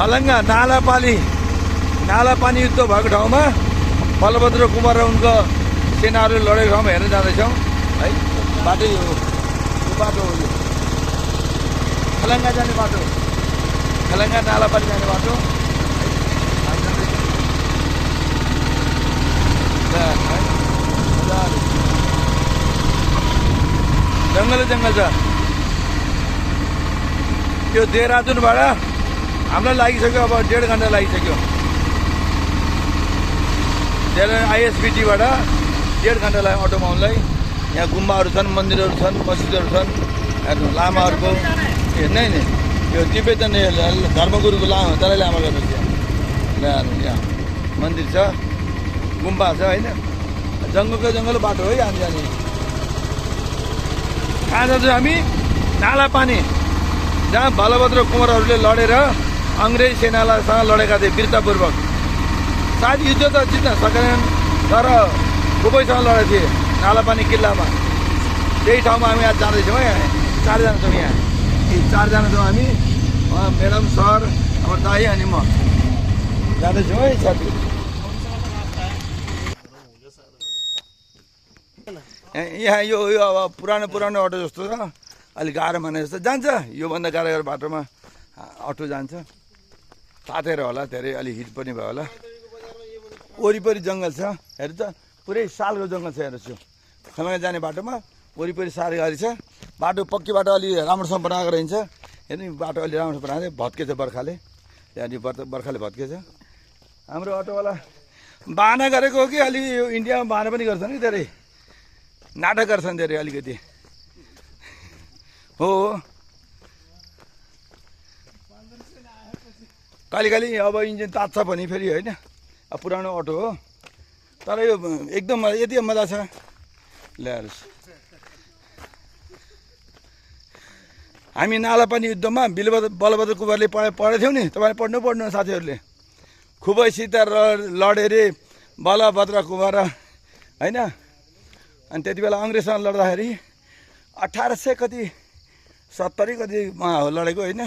खलङ्गा नालापानी युद्ध भएको ठाउँमा बलभद्र कुमार र उनको सेनाहरू लडेको ठाउँमा हेर्न जाँदैछौँ है। बाटो यो बाटो हो, यो खलङ्गा जाने बाटो, खलङ्गा नालापानी जाने बाटो जङ्गल जङ्गल छ। त्यो देहरादुनबाट हामीलाई लागिसक्यो, अब 1.5 घन्टा लागिसक्यो। आइएसबिटीबाट 1.5 घन्टा लाग्यो अटोमा आउनलाई। यहाँ गुम्बाहरू छन्, मन्दिरहरू छन्, मस्जिदहरू छन्, हेर्नु लामाहरूको हेर्नै नि यो तिब्बतन धर्मगुरुको दलाइ लामा गर्नुहुन्छ। यहाँ मन्दिर छ, गुम्बा छ होइन, जङ्गलको जङ्गल बाटो है हामी जाने। कहाँ जान्छौँ हामी? नालापानी, जहाँ बलभद्र कुमारहरूले लडेर अङ्ग्रेज सेनासँग लडेका थिए वीरतापूर्वक। सायद युद्ध त जित्न सकेनन् तर खुबैसँग लडेको थिए नालापानी किल्लामा। त्यही ठाउँमा हामी आज जाँदैछौँ है। 4जना छौँ यहाँ, 4जना छौँ हामी, म्याडम, सर, हाम्रो दाई अनि म जाँदैछौँ है साथी। यहाँ यो अब पुरानो अटो जस्तो छ, अलिक गाह्रो माने जस्तो जान्छ। योभन्दा गाह्रो बाटोमा अटो जान्छ, तातेर होला, धेरै अलिक हिट पनि भयो होला। वरिपरि जङ्गल छ, हेर्नु त पुरै सालको जङ्गल छ। हेर्नुहोस्, खलङ्गा जाने बाटोमा वरिपरि सालगारी छ। बाटो पक्की बाटो अलि राम्रोसँग बनाएको रहन्छ। हेर्नु बाटो अलि राम्रोसँग बनाएको थियो, भत्केछ बर्खाले, त्यहाँदेखि बर्खाले भत्केछ। हाम्रो अटोवाला बाहना गरेको हो कि अलि यो इन्डियामा बाहना पनि गर्छन् कि धेरै, नाटक गर्छन् धेरै अलिकति हो। कहिले अब इन्जिन तात्छ भने फेरि होइन, अब पुरानो अटो हो तर यो एकदम यति मजा छ। ल्याएर हामी नालापानी युद्धमा बलभद्र कुमारले पढेको थियौँ नि, तपाईँले पढ्नु साथीहरूले। खुबैसित लडे रे बलभद्र कुमार होइन। अनि त्यति बेला अङ्ग्रेजसँग लड्दाखेरि 1870 कतिमा लडेको होइन।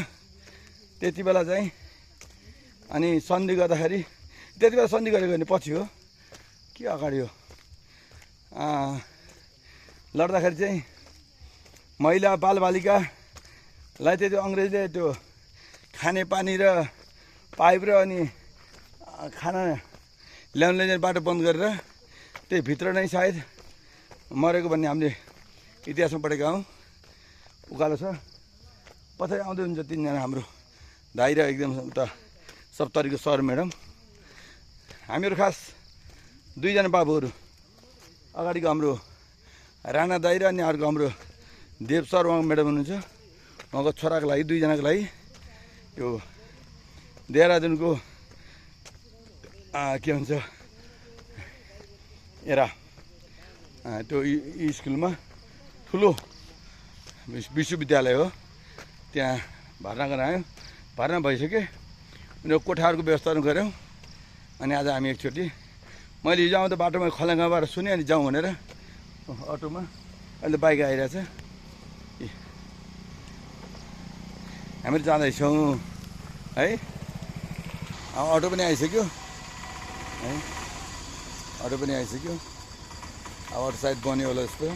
त्यति बेला चाहिँ अनि सन्धि गर्दाखेरि, त्यति बेला सन्धि गरेको भने पछि हो कि अगाडि हो, लड्दाखेरि चाहिँ महिला बालबालिकालाई त्यो अङ्ग्रेजले त्यो खाने पानी र पाइप र अनि खाना ल्याउन लैजाने बाटो बन्द गरेर त्यही भित्र नै सायद मरेको भन्ने हामीले इतिहासमा पढेका हौँ। उकालो छ, पछाडि आउँदै हुन्छ 3जना हाम्रो दाइ र एकदम उता सप्तरीको सर म्याडम। हामीहरू खास 2जना बाबुहरू, अगाडिको हाम्रो राणा दाइ र अनि अर्को हाम्रो देव सर उहाँको म्याडम हुनुहुन्छ। उहाँको छोराको लागि 2जनाको लागि यो देहरादुनको के भन्छ एरा त्यो स्कुलमा ठुलो विश्वविद्यालय हो, त्यहाँ भर्ना गर्न आयो। भर्ना भइसक्यो, उनीहरू कोठाहरूको व्यवस्था गऱ्यौँ। अनि आज हामी एकचोटि, मैले हिजो आउँदा बाटोमा खलङ्गाबाट सुनेँ अनि जाउँ भनेर अटोमा, अहिले बाइक आइरहेछ। हामीहरू जाँदैछौँ है। अटो पनि आइसक्यो है, अटो पनि आइसक्यो। अब अटो सायद बन्यो होला जस्तो।